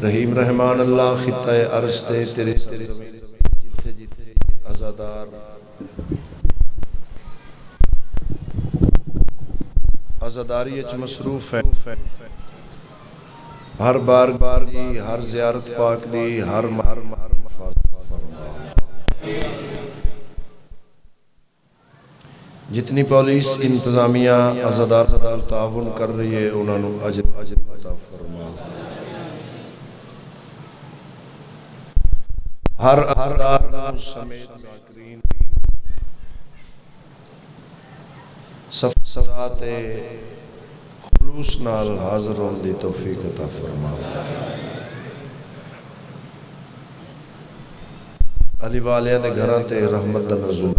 رحیم رحمان اللہ خطہ عرض تے تیرے زمین جتھے جتھے عزادار عزاداری اچ مصروف ہے، ہر بار دی ہر زیارت پاک دی ہر جتنی پولیس انتظامیہ عزادار تعاون کر رہی ہے انہوں نے اجر عطا فرما۔ ہر عزادار سمیت ذاکرین صفات خلوص نال حاضر ہون دی توفیق عطا فرما۔ علی والیاں دے گھراں تے رحمت دا نزول،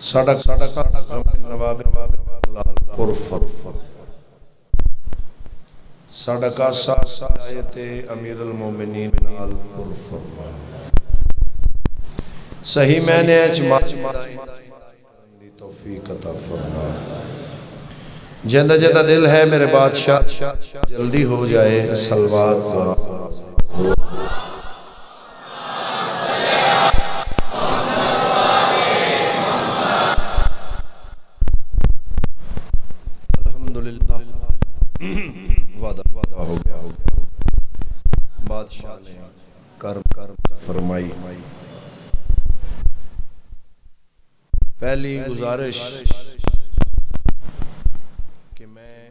ساڈا نواب پرفر ساڈا کاسا ہدایت امیر المومنین نال پرفر صحیح معنی وچ دی توفیق عطا فرما۔ جندہ جندہ دل ہے میرے بادشاہ جلدی ہو جائے صلوات الحمدللہ وعدہ ہو گیا بادشاہ نے کر فرمائی۔ پہلی گزارش کہ میں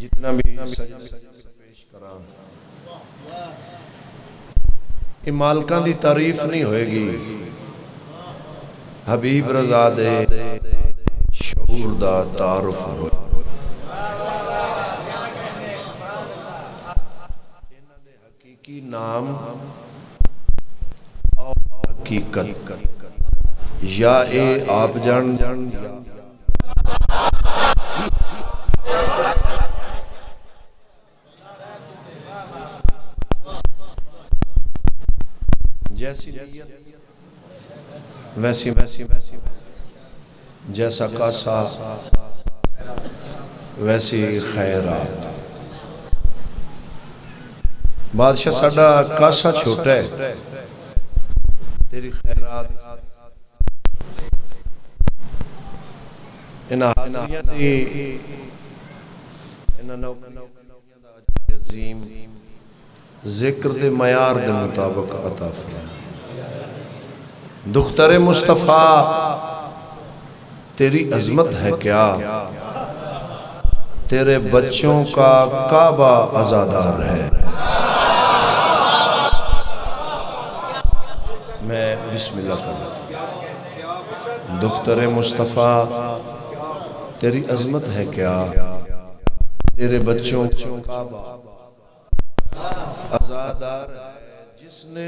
جتنا بھی پیش کراں یہ مالکاں دی تعریف نہیں ہوئے گی، حبیب رضا دے شعور دا تعارف ہوئے۔ حقیقی نام اور حقیقت یا اے آپ جان جیسی ویسی جیسا کاسا ویسی خیرات۔ بادشاہ ساڈا کاسا چھوٹا ہے، تیری خیرات انہاں حاضریاں دی انہاں نوکریاں دا عظیم ذکر دے معیار دے مطابق عطا فرما۔ دختر مصطفیٰ تیری عظمت ہے کیا، تیرے بچوں کا کعبہ عزادار ہے۔ میں بسم اللہ کروں۔ دختر مصطفیٰ تیری عظمت ہے کیا، تیرے بچوں کا کعبہ عزادار ہے۔ جس نے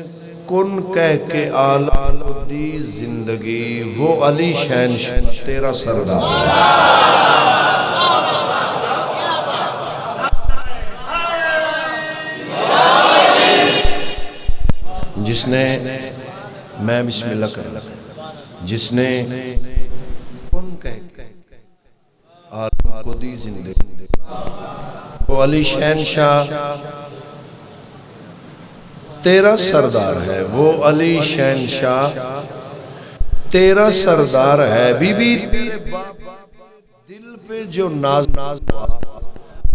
کن کہہ کے آلال دی زندگی وہ علی شہن تیرا سردار ہے۔ جس نے میں بسم اللہ کر جس نے کن کہہ کے آلال کو دی زندگی وہ علی شہن شاہ تیرا سردار ہے، وہ علی شہنشاہ تیرا سردار ہے۔ بی بی تیرے باپ دل پہ جو ناز ہوا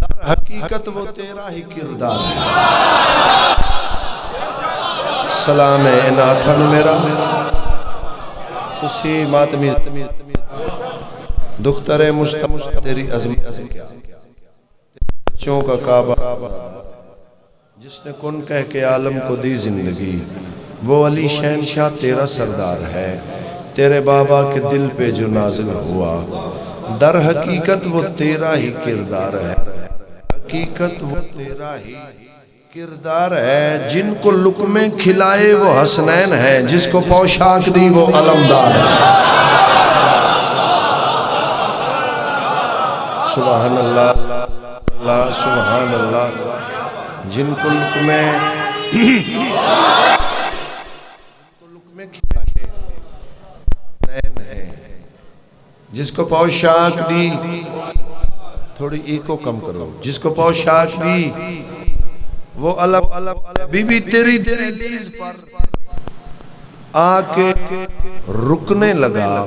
در حقیقت وہ تیرا ہی کردار ہے۔ سلام ہے اناتھن میرا تسی ماتمی دختر مصطفیٰ تیری عظمت کیا، بچوں کا کعبہ جس نے کن کہہ کے عالم کو دی زندگی وہ علی شہنشاہ تیرا سردار ہے۔ تیرے بابا کے دل پہ جو نازل ہوا در حقیقت وہ تیرا ہی کردار ہے، حقیقت وہ تیرا ہی کردار ہے۔ جن کو لقمے کھلائے وہ حسنین ہے، جس کو پوشاک دی وہ علمدار ہے۔ سبحان اللہ اللہ سبحان اللہ۔ جن کو لقمے میں کھے نین ہے جس کو پوشاک دی تھوڑی ایکو کم کرو جس کو پوشاک دی وہ بی بی تیری دہلیز پر آکے رکنے لگا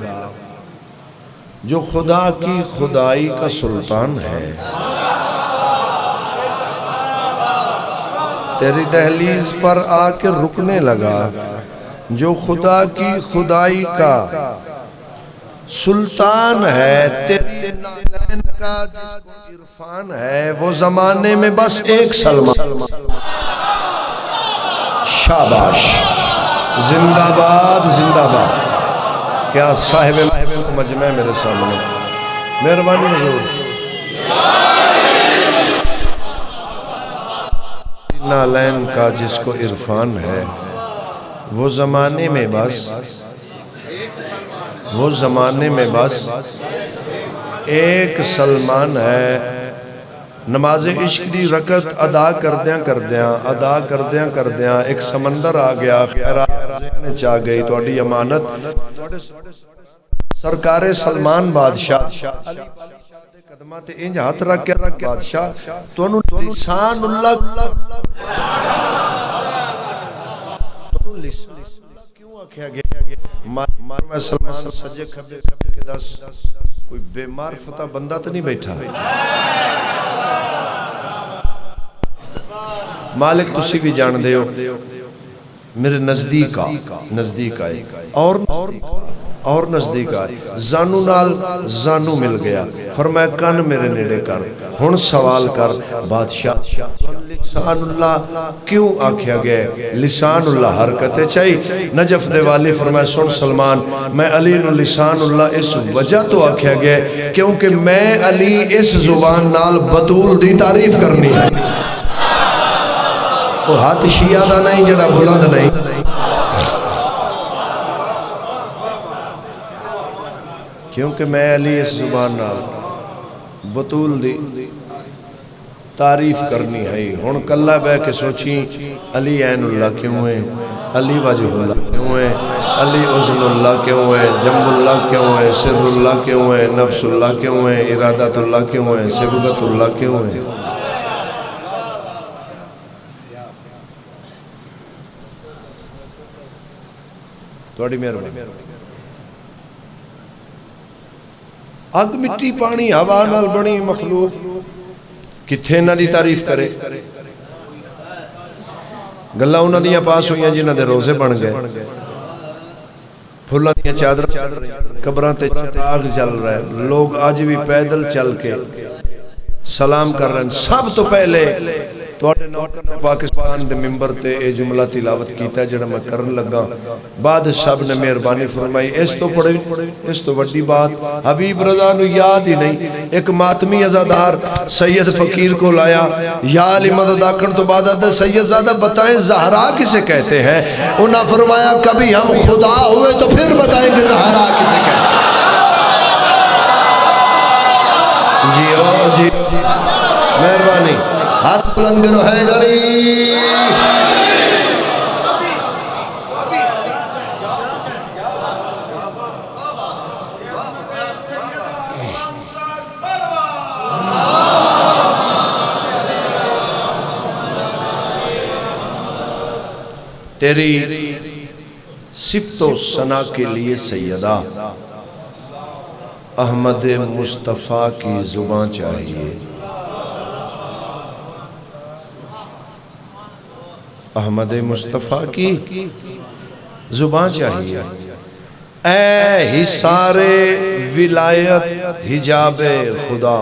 جو خدا کی خدائی کا سلطان ہے تیری دہلیز پر آکے رکنے لگا جو خدا کی خدائی کا سلطان ہے تیری نالین کا جس کو عرفان ہے وہ زمانے میں بس ایک سلمان شاباش زندہ باد زندہ باد کیا صاحب مجمع میرے سامنے مہربانی حضور نالین کا جس کو عرفان ہے وہ زمانے میں بس ایک سلمان ہے نماز عشق دی رکعت ادا کردیاں ایک سمندر آ گیا خیرات ذہن چاہ گئی توڑی امانت سرکار سلمان بادشاہ قدمات انج ہاتھ رکھ کے بادشاہ تو لسان اللہ کیوں آکھیا گیا میں سلمان سجے کھبے کے دس کوئی بے معرفتہ بندہ تو نہیں بیٹھا مالک تسی بھی جان دے ہو میرے نزدیک آئے اور نزدیک آئے زانو نال زانو مل گیا فرمایا کان میرے نیڑے کر ہن سوال کر بادشاہ لسان اللہ کیوں آکھیا گیا لسان اللہ حرکت چاہی نجف دے والی فرمایا سن سلمان میں علی نو لسان اللہ اس وجہ تو آکھیا گیا کیونکہ میں علی اس زبان نال بطول دی تعریف کرنی ہے وہ ہاتھ شیعہ دا نہیں جڑا بلند نہیں کیونکہ میں علی اس زبان نال بطول دی تعریف کرنی ہے ہن کلہ بے کے سوچیں علی عین اللہ کیوں ہے علی وجہ اللہ کیوں ہے علی عزل اللہ کیوں ہے جنب اللہ کیوں ہے سر اللہ کیوں ہے نفس اللہ کیوں ہے ارادت اللہ کیوں ہے سبغت اللہ کیوں ہے توڑی مہربانی اگ مٹی پانی ہوا نال بنی مخلوق کتھے نہ دی تعریف کرے گلہ انہاں دیاں پاس ہوئیاں جنہ دے روزے بن گئے پھلاں دیاں چادر قبراں تے چراغ جل رہے لوگ آج بھی پیدل چل کے سلام کر رہے ہیں سب تو پہلے توڑے نوکر نے پاکستان دے ممبر تے اے جملہ تلاوت کیتا ہے جڑا میں کرن لگا بعد سب نے مہربانی فرمائی اس تو پڑھے اس تو بڑی بات حبیب رضا نو یاد ہی نہیں ایک ماتمی عزادار سید فقیر کو لایا یا علی مدد آکھن تو بعد سید زادہ بتائیں زہرا کسے کہتے ہیں انہاں فرمایا کبھی ہم خدا ہوئے تو پھر بتائیں کہ زہرا کسے کہتے ہیں جی مہربانی ہاتھ بلند کرو حیدری تیری صفت و ثنا کے لیے سیدہ احمد مصطفیٰ کی زبان چاہیے احمد مصطفیٰ کی زبان چاہیے اے حصار ولایت حجاب خدا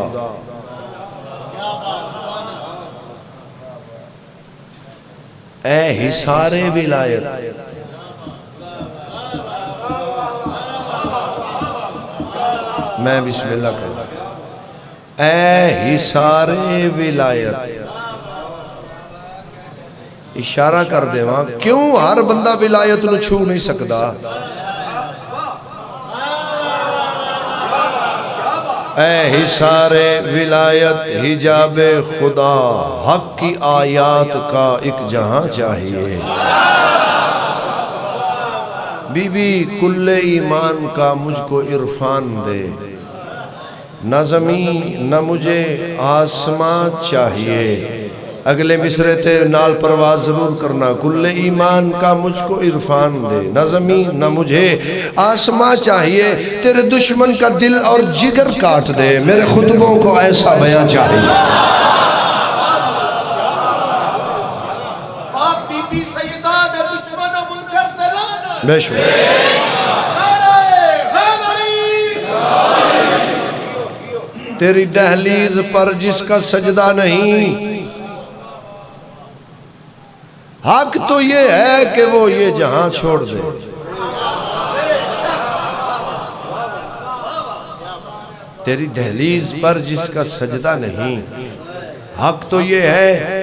اے حصار ولایت میں بسم اللہ کرتا اے حصار ولایت اشارہ کر دے وہاں کیوں ہر بندہ ولایت نو چھو نہیں سکتا اے حصار ولایت حجاب خدا حق کی آیات کا ایک جہاں چاہیے بی بی کل ایمان کا مجھ کو عرفان دے، نہ زمین نہ مجھے آسمان چاہیے۔ اگلے مصرے تے نال پرواز ضرور کرنا، کل ایمان کا مجھ کو عرفان دے، نہ زمین نہ مجھے آسمان چاہیے، تیرے دشمن کا دل اور جگر کاٹ دے، میرے خطبوں کو ایسا بیان چاہیے۔ آپ بی بی سیدہ دے دشمن منکر تلانا بے شکر تیری دہلیز پر جس کا سجدہ نہیں، حق تو یہ ہے کہ وہ یہ جہاں چھوڑ دے۔ تیری دہلیز پر جس کا سجدہ نہیں، حق تو یہ ہے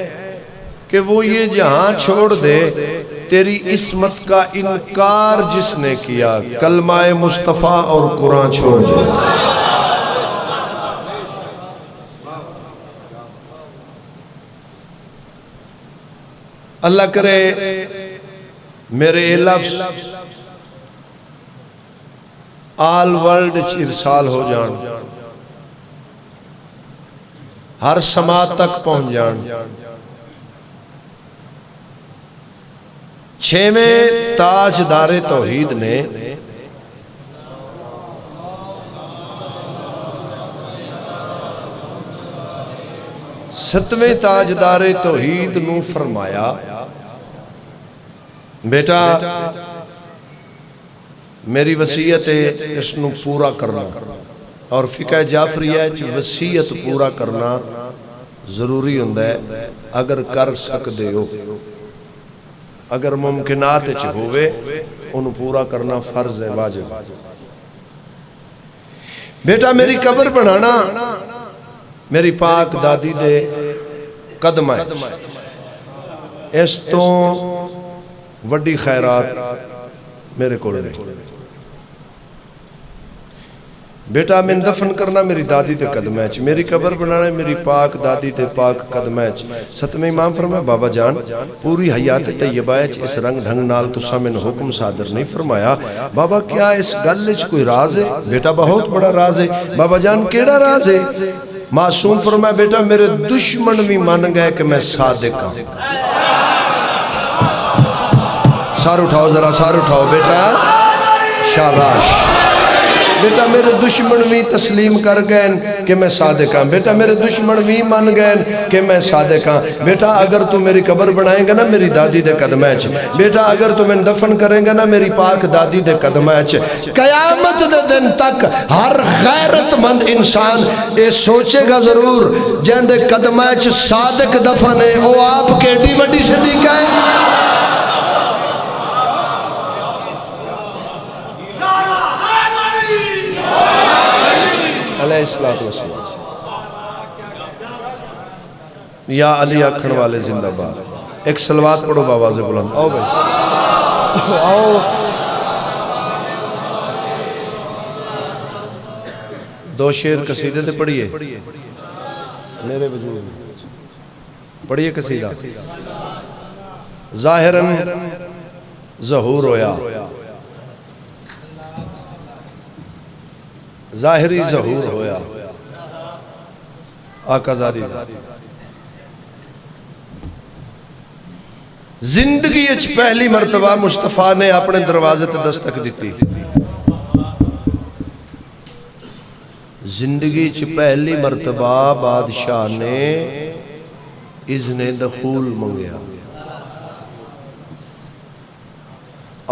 کہ وہ یہ جہاں چھوڑ دے۔ تیری عصمت کا انکار جس نے کیا، کلمہ مصطفیٰ اور قرآن چھوڑ دے۔ اللہ کرے میرے لفظ آل ورلڈ ارسال ہو جان، ہر سماعت تک پہنچ جان۔ چھویں تاجدار توحید نے ستویں تاجدار توحید نو فرمایا، بیٹا میری وصیت ہے اس نو پورا کرنا، اور فقہ جعفریہ وصیت پورا کرنا ضروری ہوندہ ہے۔ اگر کر سکتے ہو، اگر ممکنات ہوئے انہوں پورا کرنا فرض ہے، واجب۔ بیٹا میری قبر بنانا میری پاک دادی دے قدم ہے، اس تو وڈی خیرات میرے کو لے۔ بیٹا میں دفن کرنا میری دادی دے قدم ہے، میری قبر بنانا میری پاک دادی دے پاک قدم ہے۔ ستمیں امام فرمایا، بابا جان پوری حیات طیبہ اس رنگ ڈھنگ نال تو سامن حکم صادر نہیں فرمایا، بابا کیا اس گلچ کوئی راز ہے؟ بیٹا بہت بڑا راز ہے۔ بابا جان کیڑا راز ہے؟ معصوم فرمایا، بیٹا میرے دشمن بھی مان گئے کہ میں صادق ہوں۔ سار اٹھاؤ ذرا، سار اٹھاؤ بیٹا، شاباش۔ بیٹا میرے دشمن بھی تسلیم کر گئے کہ میں صادق ہوں، بیٹا میرے دشمن بھی مان گئے کہ میں صادق ہوں۔ بیٹا اگر تو میری قبر بنائیں گا نا میری دادی دے قدم ہے، بیٹا اگر تو میں دفن کریں گا نا میری پاک دادی دے قدم ہے، قیامت دے دن تک ہر غیرت مند انسان یہ سوچے گا ضرور جن دے قدم ہے صادق دفن ہے، وہ آپ کیڑی وڈی صدیق ہے۔ علیہ السلام۔ یا علی آکھن والے زندہ باد۔ ایک صلوات پڑھو بآواز بلند، آؤ بھائی آؤ۔ دو شعر قصیدے تے پڑھئے میرے وجود، پڑھئے قصیدہ۔ ظاہراً ظہور ہویا، ظاہری ظہور ہویا آقا زادی زندگی اچھ پہلی مرتبہ مصطفیٰ نے اپنے دروازے تے دستک دیتی۔ زندگی اچھ پہلی مرتبہ بادشاہ نے اذن دخول منگیا۔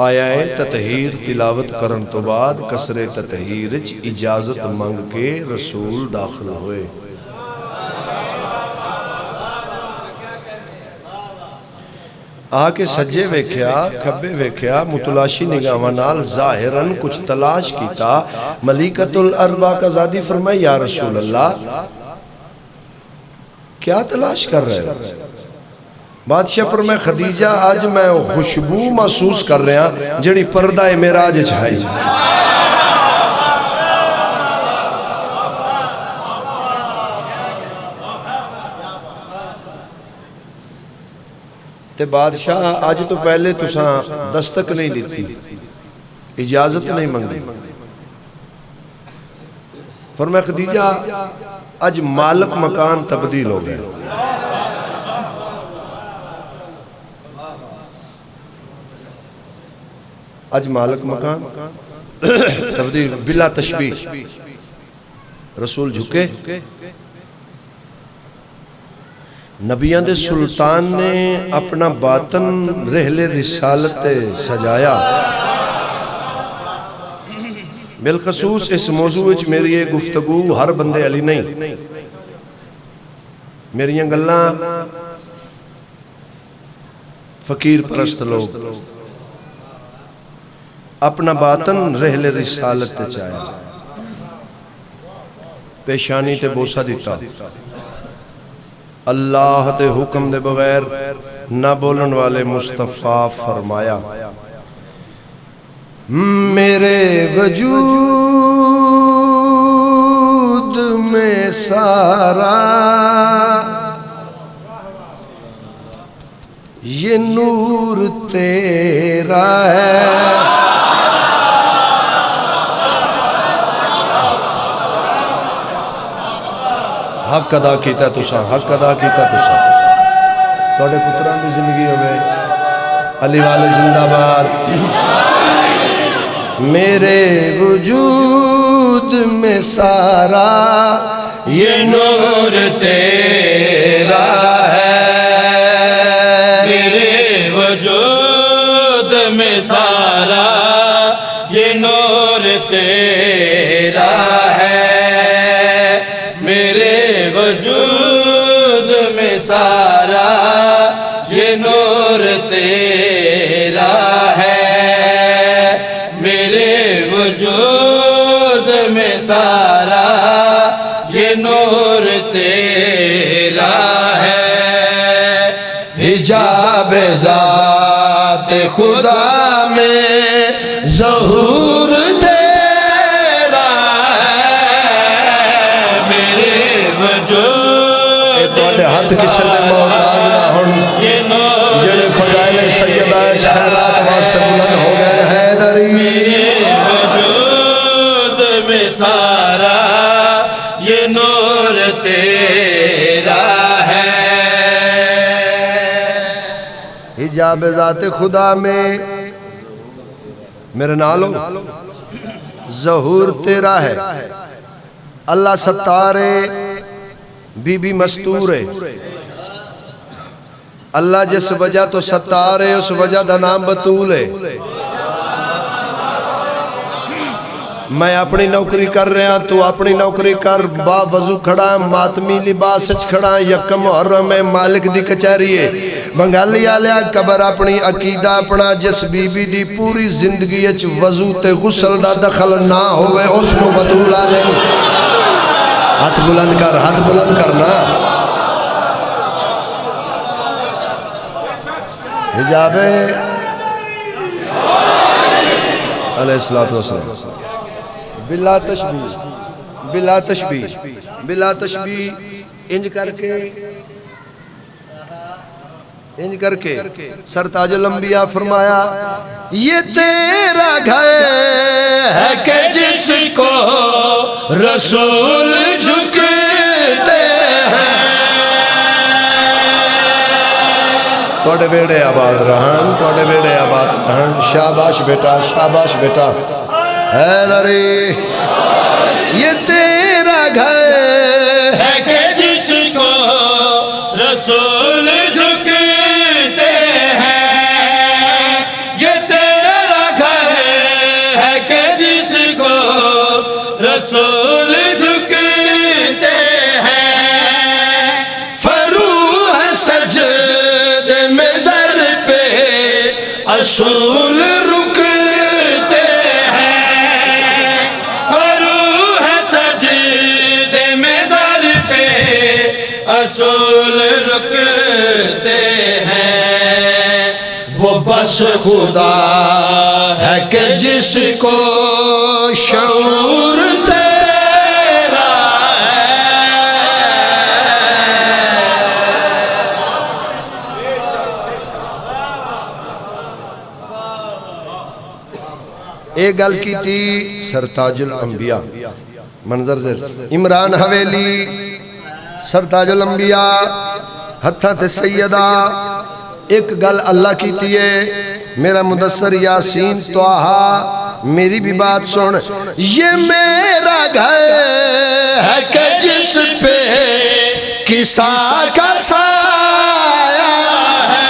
آیا تطہیر تلاوت کرن تو بعد کسر تطہیر اجازت منگ کے رسول داخل ہوئے۔ آکے سجے ویکھیا کھبے ویکھیا متلاشی نگاہ نال ظاہراً کچھ تلاش کیتا۔ ملیکۃ الاربع کا زادی فرمائے، یا رسول اللہ کیا تلاش کر رہے ہو؟ بادشاہ فرمائے، خدیجہ آج میں خوشبو محسوس کر رہا جڑی پردہ معراج چھائی۔ تے بادشاہ آج تو پہلے تساں دستک نہیں لیتی، اجازت نہیں منگی. فرمایا خدیجہ اج مالک مکان تبدیل ہو گئے. اج مالک مکان تبدیل بلا تشبیہ. رسول جھکے. نبیان دے سلطان نے اپنا باطن رحل رسالت سجایا. بالخصوص اس موضوع وچ میری یہ گفتگو ہر بندے علی نہیں. میری گلاں فقیر پرست لوگ اپنا باطن رحل رسالت چاہیا. پیشانی تے بوسہ دیتا. اللہ دے حکم دے بغیر نہ بولن والے مصطفیٰ فرمایا میرے وجود میں سارا یہ نور تیرا ہے. حق ادا کیتا تسا. حق ادا کیتا تسا. توڑے پتران دی زندگی ہوئے. علی والے زندہ باد. میرے وجود میں سارا یہ نور تیرا ہے. میرے وجود میں سارا یہ نور تیرا ہے. میرے وجود میں سارا یہ نور تیرا ہے. میرے وجود میں سارا یہ نور تیرا ہے. حجاب ذات خدا میں ظہور تیرا ہے. میرے وجود توڑے ہاتھ کسے دے محتاج نہ ہن جڑے فضائل سیدہ خیرات واسطے بلند ہو گئے حیدری. میرے وجود میں سارا یہ نور تیرا ہے. حجاب ذات خدا میں میرے نالو ظہور تیرا ہے. اللہ ستارے بی بی مستور ہے. اللہ جس وجہ تو ستارے اس وجہ دا نام بطول ہے. میں اپنی نوکری کر رہا تو اپنی نوکری کر. با وضو کھڑا ماتمی لباس کھڑا. یکم محرم ہے مالک دی کچہری ہے. بنگالی آلیا قبر اپنی عقیدہ اپنا. جس بی بی دی پوری زندگی اچ وضو تے غسل دا دخل نہ ہوئے اس کو بطول آ دیں. ہاتھ بلند کر. ہاتھ بلند کرنا. حجاب علیہ السلام بلا تشبیح. بلا تشبیح. بلا تشبیح. انج کر کے سرتاج الانبیاء فرمایا یہ تیرا گھر ہے کہ جس کو رسول جھکتے ہیں. توڑے بیڑے آباد رہن. توڑے بیڑے آباد رہن. شاباش بیٹا. شاباش بیٹا. حیدری یہ تیرا گھر ہے کہ جس کو رسول جھکتے ہیں. یہ تیرا گھر ہے کہ جس کو رسول جھکتے ہیں. فروح سجدے میں در پہ اصول رکتے ہیں. فروح سجدے میں در پہ اصول رکتے ہیں. وہ بس خدا ہے کہ جس کو شعور تیرا ہے. ایک گل کی تھی سرتاج الانبیاء منظر زر عمران حویلی سرتاج الانبیاء ہتھاں تے سیدہ ایک گل اللہ کی تھی ہے میرا مدثر یاسین توہا میری بھی بات سن یہ میرا گھر ہے کہ جس پہ کسا کا سایہ ہے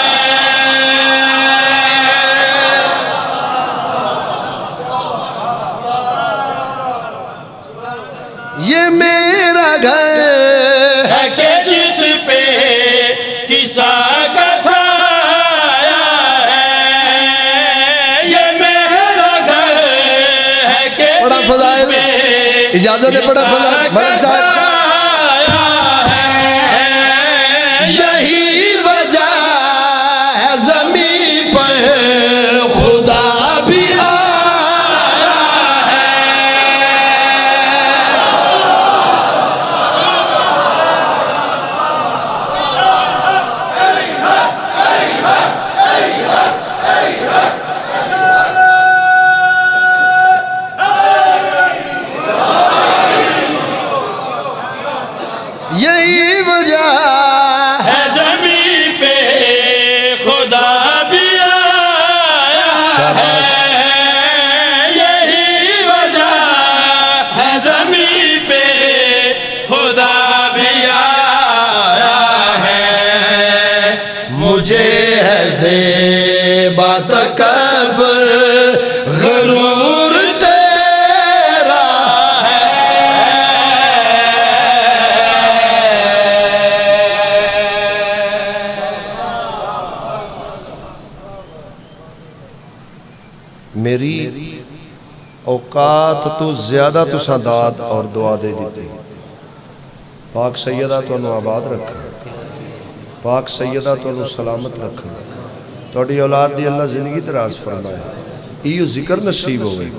یہ میرا گھر ہے کہ جس پہ کسا کا سایہ ہے یہ میرا گھر ہے کہ بڑا فضائل اجازت ہے بڑا فضائل ملک صاحب یہی وجہ ہے زمین پر خدا بھی آیا ہے یہی وجہ ہے زمین پہ خدا بھی آیا ہے یہی وجہ ہے زمین پہ خدا بھی آیا ہے مجھے ہے زیبا تکبر غرور تیرا میری اوقات تو زیادہ تو سادات اور دعا دے دیتے پاک سیدہ تو انہوں آباد رکھا پاک سیدہ تو انہوں سلامت رکھا توڑی اولاد دی اللہ زندگی تراز فرمائے ایو ذکر نصیب ہوئے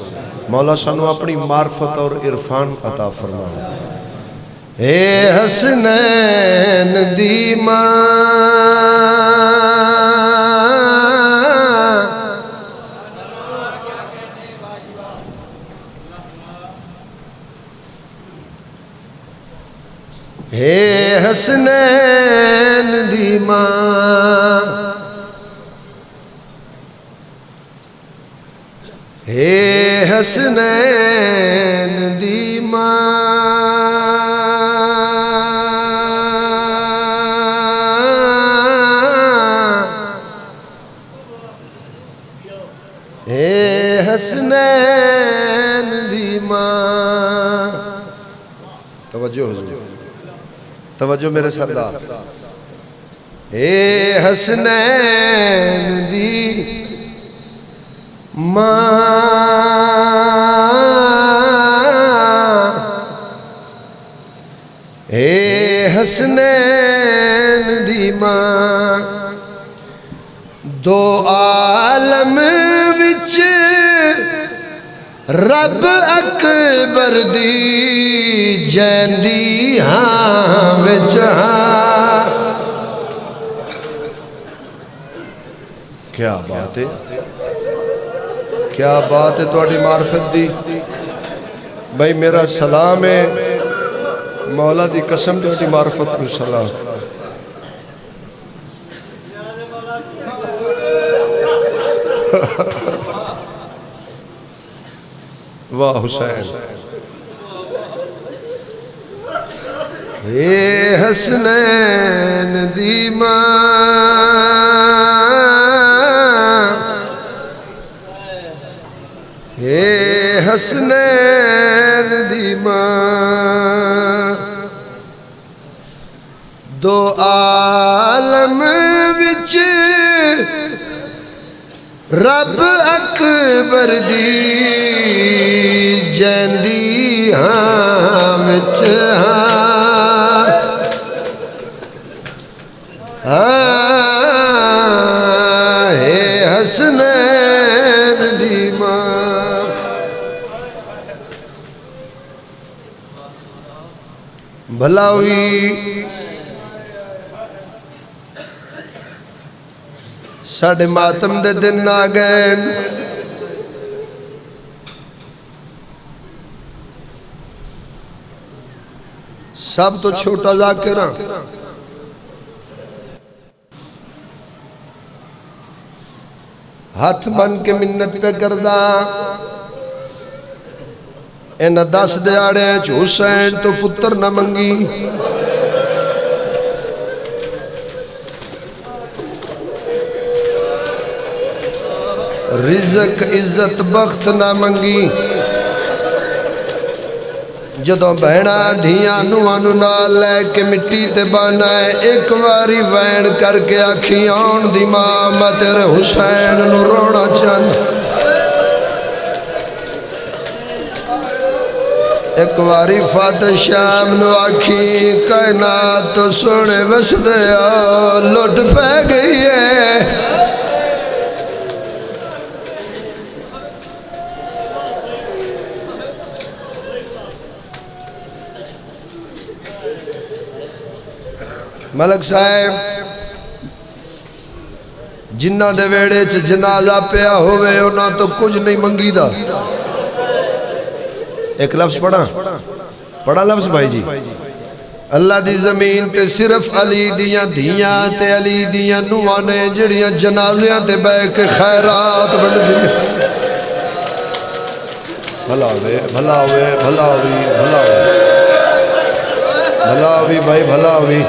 مولا سانو اپنی معرفت اور عرفان عطا فرمائے اے حسنین دی ماں اے حسنین دی ماں اے حسنین دی ماں اے حسنین دی ماں توجہ حضور توجہ میرے سردار اے حسنین دی ماں اے حسنین دی ماں دو عالم وچ رب اکبر دی جیندی ہاں وچ ہاں کیا بات ہے کیا بات ہے تواڈی معرفت دی بھائی میرا سلام ہے مولا دی قسم تواڈی معرفت کو سلام واہ حسین اے حسنین دی ماں اے حسنین دی ماں دو عالم وچ رب اکبر دی جیندی ہاں وچ ہاں اے حسنین دی ماں بھلا ہوئی ساڑھے ماتم دے دن آ گئے سب تو چھوٹا ذاکر ہاتھ بن کے منت پہ کردہ اینا 10 دیاڑے حسین تو پتر نہ منگی رزق عزت بخت نہ منگی جدوں بہنا دھیاں نوانو نال لے کے مٹی تے بانا ہے ایک واری وین کر کے آکھیاں دی ماں میں تیرے حسین نو رونا چاند ایک واری فاتح شام نو آکھی کائنات تو سونے وس دیا لٹ پہ گئی ہے ملک صاحب جنہ دے ویڑے چ جنازہ پیا ہوئے انہاں تو کچھ نہیں منگی دا ایک لفظ پڑھا لفظ بھائی جی اللہ دی زمین تے صرف علی دیاں دھیاں تے علی دیاں نوانے جڑیاں جنازیاں تے بے کے خیرات بڑھ دی بھلا ہوئے بھلا ہوئے بھلا ہوئی بھلا ہوئی بھلا ہوئی بھائی بھلا ہوئی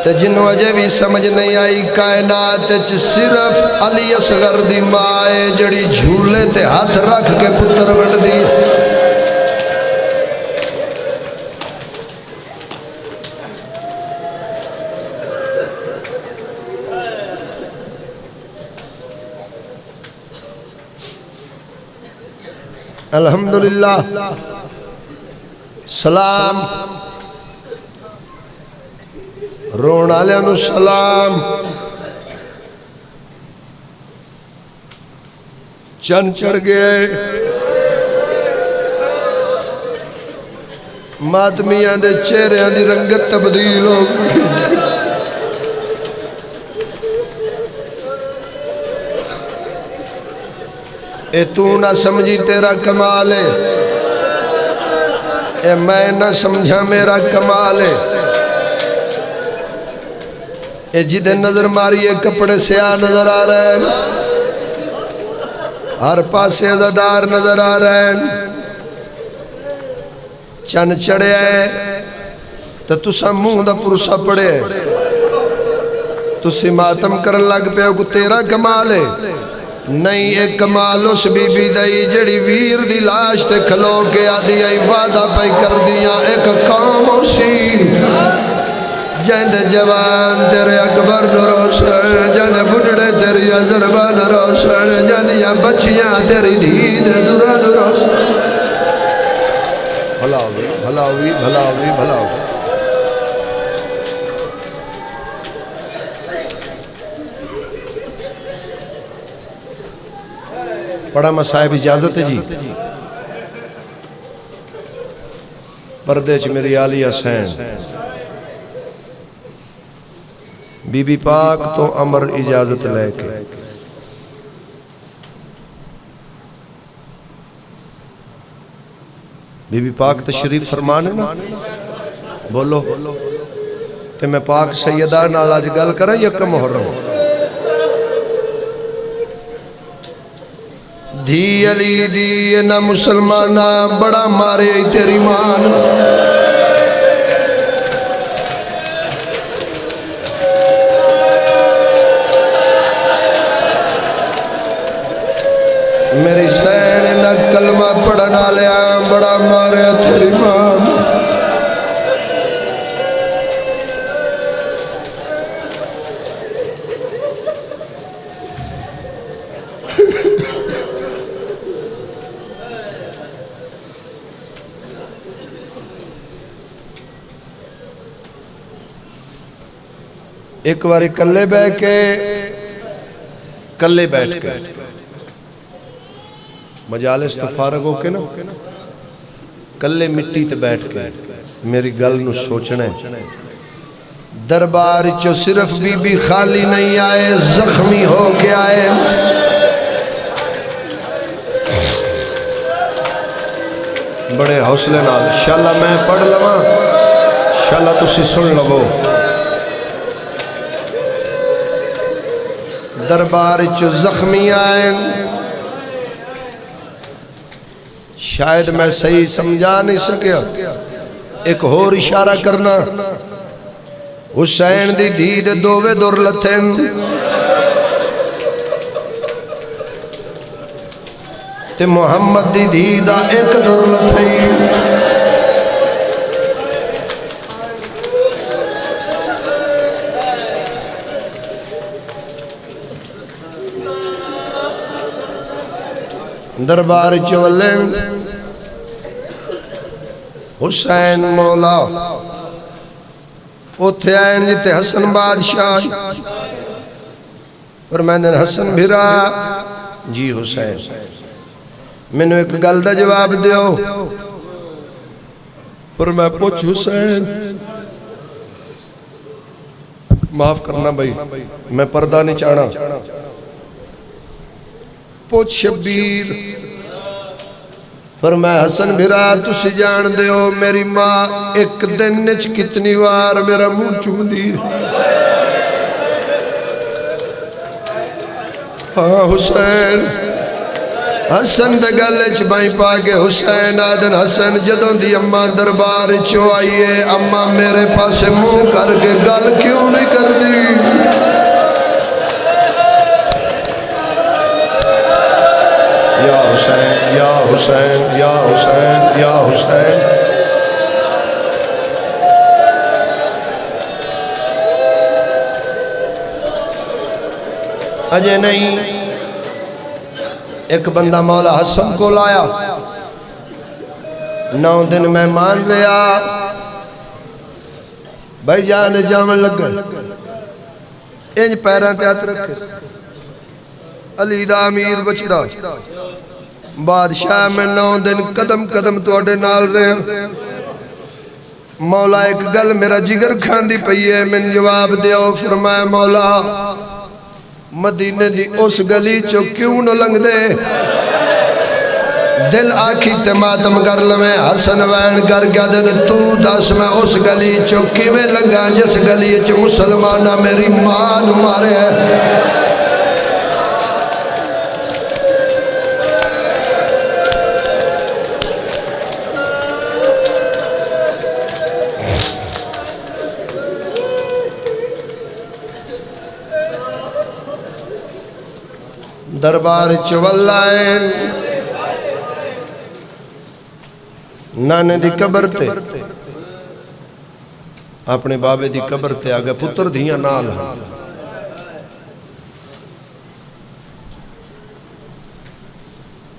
تے جنہوں اجے بھی سمجھ نہیں آئی کائنات صرف علی اصغر دی مائے جڑی جھولے تے ہاتھ رکھ کے پتر بڑھ دی الحمدللہ سلام رون علیہ السلام چند چڑھ گئے ماتمیاں دے چہریاں دی رنگت تبدیل ہو گئی اے تو نہ سمجھی تیرا کمال ہے اے میں نہ سمجھا میرا کمال ہے اے جدے نظر ماری اے کپڑے سیاہ نظر آ رہے ہیں ہر پاسے عزدار نظر آ رہے ہیں چن چڑھے ہیں تو تسا منہ دا پرسا پڑے تسی ماتم کرن لگ پہ کو تیرا کمال ہے نہیں ایک کمال اس بی بی دائی جڑی ویر دی لاش تے کھلو کے آدھی آئی وعدہ پہ کر دیا ایک قوم اسی جند جوان تیرے اکبر نروشن جند بڑھڑے تیری عزربان نروشن جند یا بچیاں تیری دید درہ نروشن بھلا ہوئی بھلا ہوئی بھلا ہوئی بھلا ہوئی بڑا مسائب اجازت ہے جی پردے چ میری آلی حسین بی بی پاک تو امر اجازت لے کے بی بی پاک تشریف فرمانے نا بولو تے میں پاک سیدہ نال آج گل کریں یک محرم دھی علی دی نہ مسلمانہ بڑا مارے تیری مان میری سین نہ کلمہ پڑھنا لیا بڑا مارے تیری مان ایک باری کلے بیٹھ کے مجالس تو فارغ ہو کے نا کلے مٹی تے بیٹھ کے میری گل نو سوچنے دربار چو صرف بی بی خالی نہیں آئے زخمی ہو کے آئے بڑے حوصلے نال انشاءاللہ میں پڑھ لواں انشاءاللہ تسی سن لو دربار چو زخمی آئیں شاید میں صحیح سمجھا نہیں سکیا ایک اور اشارہ کرنا حسین دی دید دووے دور لتھن تے محمد دی دیدہ ایک دور لتھئی دربار چولن حسین مولا اتھے آئیں جتے حسن بادشاہ پر میں نے حسن بھرا جی حسین میں نے ایک گل دا جواب دیو پر میں پوچھ حسین معاف کرنا بھائی میں پردہ نہیں چاہنا پوچھ شبیر فرمایا حسن بھرا تسی جان دیو میری ماں ایک دن نچ کتنی وار میرا منہ چوم دی ہاں حسین حسن دے گلے چ بائی پا کے حسین آدن حسن جدوں دی اماں دربار چو آئیے اماں میرے پاس منہ کر کے گل کیوں نہیں کر دی یا حسین یا حسین یا حسین یا حسین اجے نہیں ایک بندہ مولا حسن کو لایا 9 دن میں مان رہا بھائی جان جامن لگ گئے انج پیران تے ہاتھ رکھے علی دا امیر بچڑا بادشاہ میں 9 دن قدم قدم توڑے نال رہے مولا ایک گل میرا جگر کھاندی پئیے من جواب دیو فرمایا مولا مدینے دی اس گلی چو کیوں نہ لنگ دے دل آکھی تے ماتم کر لمیں حسن وین کر گیا دن تو دس میں اس گلی چو کی میں لنگا جس گلی چو مسلمانہ میری ماں مارے ہے دربار چولائیں نانے دی قبر تے اپنے بابے دی قبر تے آگے پتر دھیاں نال ہاں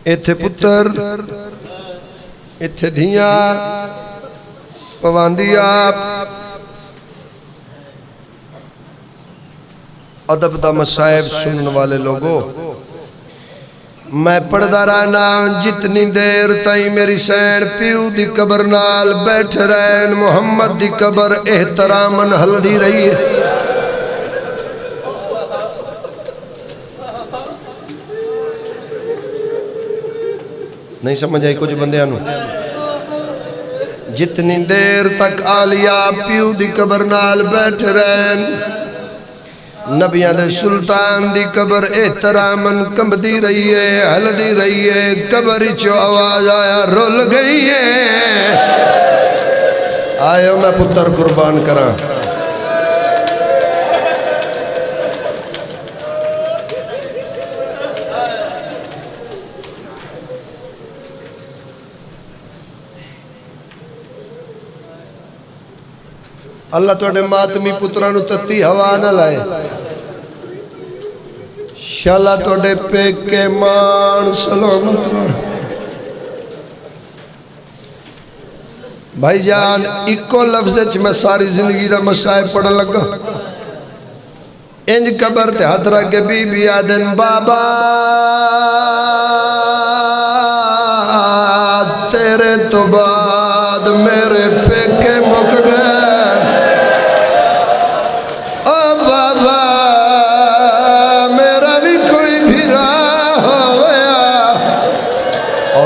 ایتھے پتر ایتھے دھیاں پواندی آپ ادب دا مسائب سنن والے لوگوں میں پڑھدا رہنا جتنی دیر تائیں میری سین پیو دی قبر نال بیٹھ رہن محمد دی قبر احترامن ہلدی رہی ہے نہیں سمجھ آئی کچھ بندے آنو جتنی دیر تک آلیا پیو دی قبر نال بیٹھ رہن نبیان دے سلطان دی قبر احترامن کمبدی رہی ہے ہلدی رہی ہے قبری چو آواز آیا رول گئی ہے آئے میں پتر قربان کراں اللہ توڑے ماتمی پترانو تتی ہوا نہ لائے شالا توڑے پیکے مان سلامت بھائی جان ایکو لفظ میں ساری زندگی دا مسائب پڑھن لگا انج قبر تے حضرہ کے بی بی آدن بابا تیرے تو بعد میرے پیکے مک گئے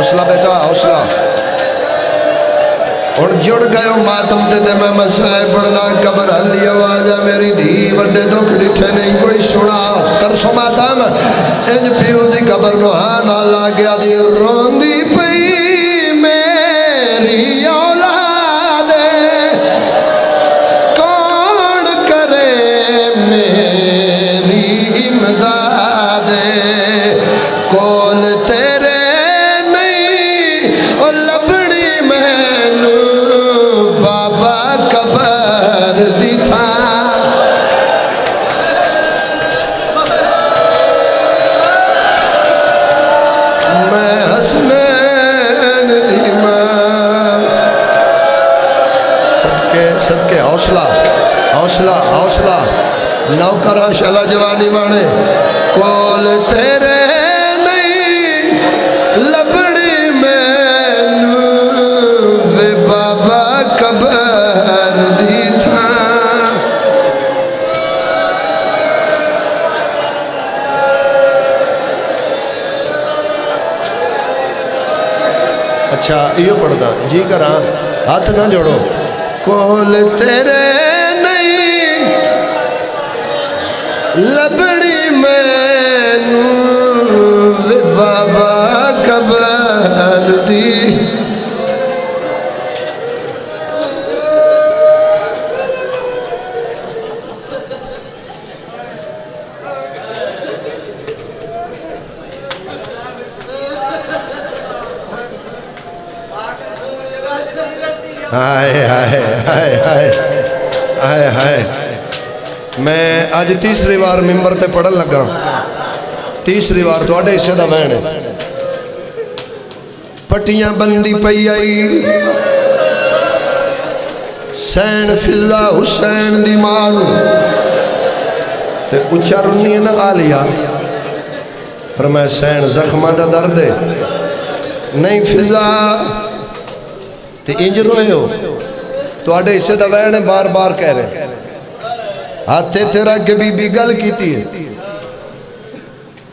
حوصلہ بیٹا حوصلہ اور جڑ گئے ہو ماتم تے میں مسائے پڑھنا قبر حلی آوازہ میری دھی وڈے دکھ ڈٹھے نہیں کوئی سنا کر سو ماتم انج پیو دی قبر نو آنا لاگیا دی روندی پئی میری اولاد کون کرے میری امداد کول تیرے نہیں اور لبڑی مینو بابا قبر دی تھا میں حسنین دی ماں صدقے حوصلہ حوصلہ حوصلہ نوکرہ شلہ جوانی بانے کول تیرے نہیں لبڑی مینو وے بابا قبر دی تھا اچھا یہ پڑھنا جی کراں ہاتھ نہ جوڑو کول تیرے نہیں لبڑی مینو وے بابا قبر دی ہائے ہائے ہائے ہائے ہائے ہائے میں آج تیسری بار ممبر تے پڑھن لگا تیسری بار تو آڑے حصے دا بہن ہے پٹیاں بندی پئی آئی سین فضا حسین دی مانو تے اچھا رنی ہے نا آلیا پر میں سین زخمہ دا درد ہے نہیں فضا تے انج روئے ہو تو آڑے حصے دا بہن ہے بار بار کہہ رہے ہیں ہاتھے تیرا کہ بی بی گل کیتی ہے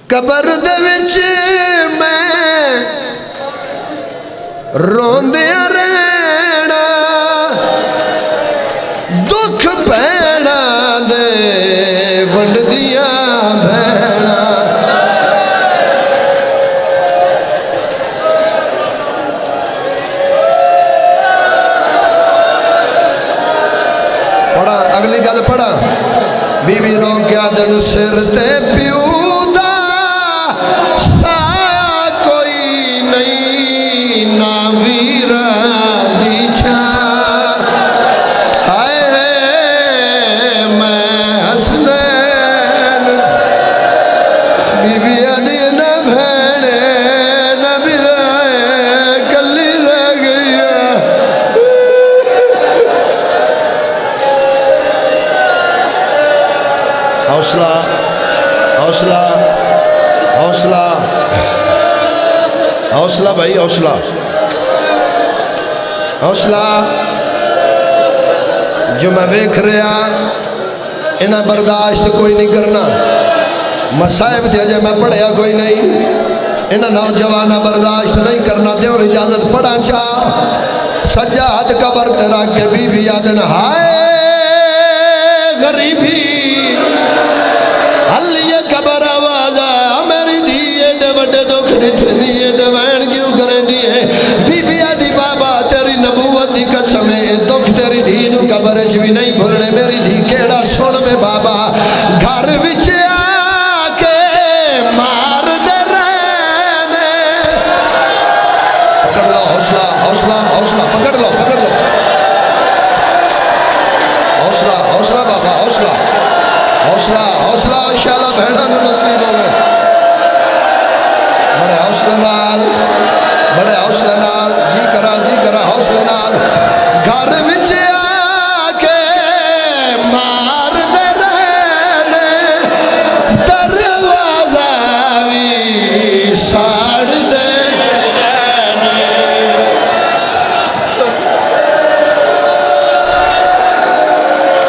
قبر دے وچ میں روندیاں رہنا دکھ پینا دے ونڈدیاں بہنا پڑھا اگلی گل پڑھا بی بی رو کیا دن سر تے پیو دا سایہ کوئی نہیں نا ویران دی چھا ہائے میں حسنین بی بی علی نہ بھیڑے نہ برائے کلی رہ گئی حوصلہ حوصلہ حوصلہ حوصلہ بھائی حوصلہ حوصلہ جو میں دیکھ رہا انہیں برداشت کوئی نہیں کرنا مصائب تھے جب میں پڑھیا کوئی نہیں انہیں نوجوانہ برداشت نہیں کرنا دیو اجازت پڑھا چاہ سجاد قبر تیرا کے بی بی یادن ہائے غریبی حلیے قبر آوازہ میری دیئے ڈے وڈے دکھ ڈٹھے دیئے ڈے وین کیوں کریں دیئے بی بی آدھی بابا تیری نبوت دی قسم ہے دکھ تیری دین قبر بھی نہیں بھولنے میری دی کیڑا سن میں بابا گھر وچے آکے مار دے رہنے پکڑ لو حوصلہ حوصلہ حوصلہ پکڑ لو حوصلہ حوصلہ بابا حوصلہ حوصلہ حوصلہ انشاءاللہ بہنہ نصیب ہو گئے بڑے حوصلہ نال جی کرا حوصلہ نال گھر وچ آکے مار دے رہنے دروازہ بھی ساڑ دے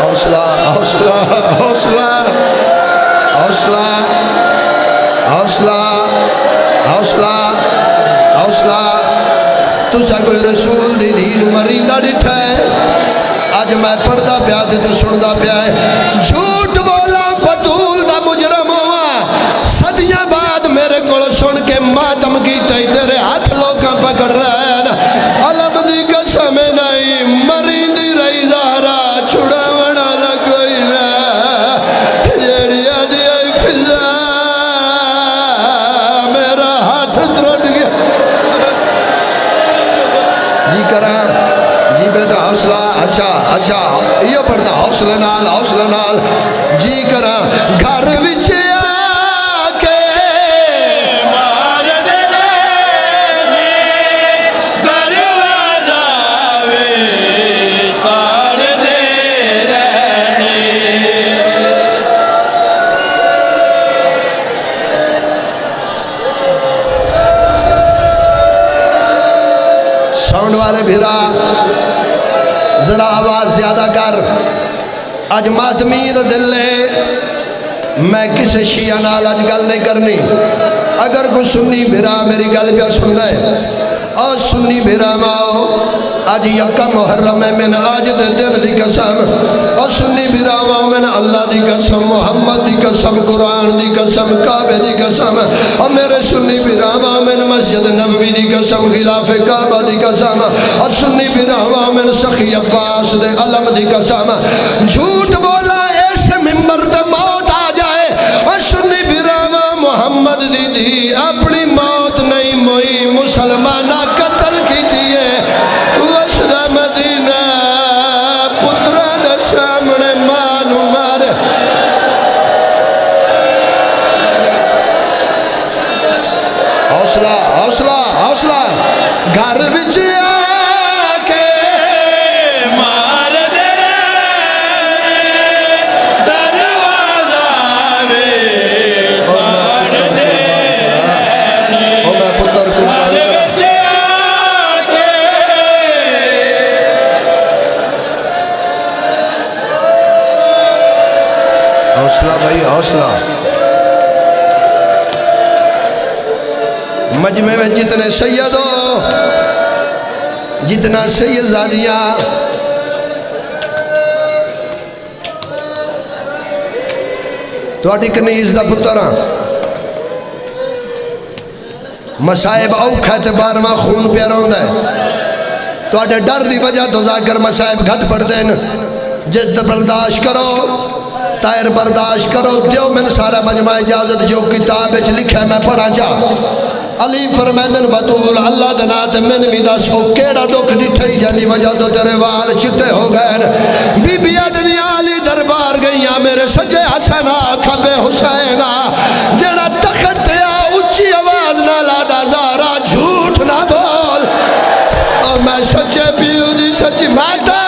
حوصلہ حوصلہ حوصلہ حوصلہ حوصلہ حوصلہ حوصلہ تسا کوئی رسول دی دین مریندا ڈٹھا ہے اج میں پڑھدا پیا تے تو سندا پیا ہے جھوٹ بولا بطول دا مجرم ہوا صدیاں بعد میرے کول سن کے ماتم کیتا تیرے ہاتھ لوکاں پکڑ رہے ہیں علم دی قسم نہیں مریندی رہی زہرا چھڑاون والا کوئی نہ جیڑی آدھی آئی فضا میرا ہاتھ ترٹ گیا جی کرا جی بیٹا حوصلہ اچھا یہ پڑھتا حوصلہ نال جی کرا گھر وچ آ کے مار دے دروازہ وے ساڑ دے رہنے ساؤنڈ والے بھیرا ذرا آواز زیادہ کر اج ماتمی دا دل ہے میں کسی شیعہ نال اج گل نہیں کرنی اگر کوئی سنی بھیرا میری گل پہ سندا ہے اور سنی بھیرا ماؤ اج یکم محرم ہے من آج دے دن دی قسم اور سنی بھیرا ماؤ من اللہ دی قسم محمد دی قسم قرآن دی قسم کعبے دی قسم اور میرے سنی بھیرا ماؤ من مسجد نبوی دی قسم خلاف کعبہ دی قسم اور سنی بھیرا ماؤ من سخی عباس دے علم دی قسم جھوٹ بولا ایسے ممبر تے موت آ جائے اور سنی بھیرا ماؤ محمد دی اپنی موت نہیں موئی مسلمانہ قتل کی دیئے وسط مدینہ پترہ دا سامنے مانو مارے حوصلہ گھر وچ آ کے مار دے دروازہ وے ساڑ دے او میں پتر قربان کرا حوصلہ بھائی حوصلہ مجمع میں جتنے سید ہو جتنا سید زادیاں تو اٹھی کنیز دا پترہ مسائب اوکھا تے بارما خون پیارا ہوندہ ہے تو اٹھے ڈر دی وجہ تو ذاکر مسائب گھٹ پڑ دین جد برداشت کرو تائر برداشت کرو دیو میں سارا مجمع اجازت جو کتاب اچھ لکھا میں پڑھا جا علی فرمیدن بطول اللہ دنات من بھی دا سو کیڑا دکھ ڈٹھائی جانی وجہ تو تیرے وال چٹے ہو گئے بی بی دنیا علی دربار گئیاں میرے سجے حسنہ کھبے حسینہ جڑا تخت یا اچھی آواز نہ لادا زارا جھوٹ نہ بول اور میں سچے پیو دی سچی ماتا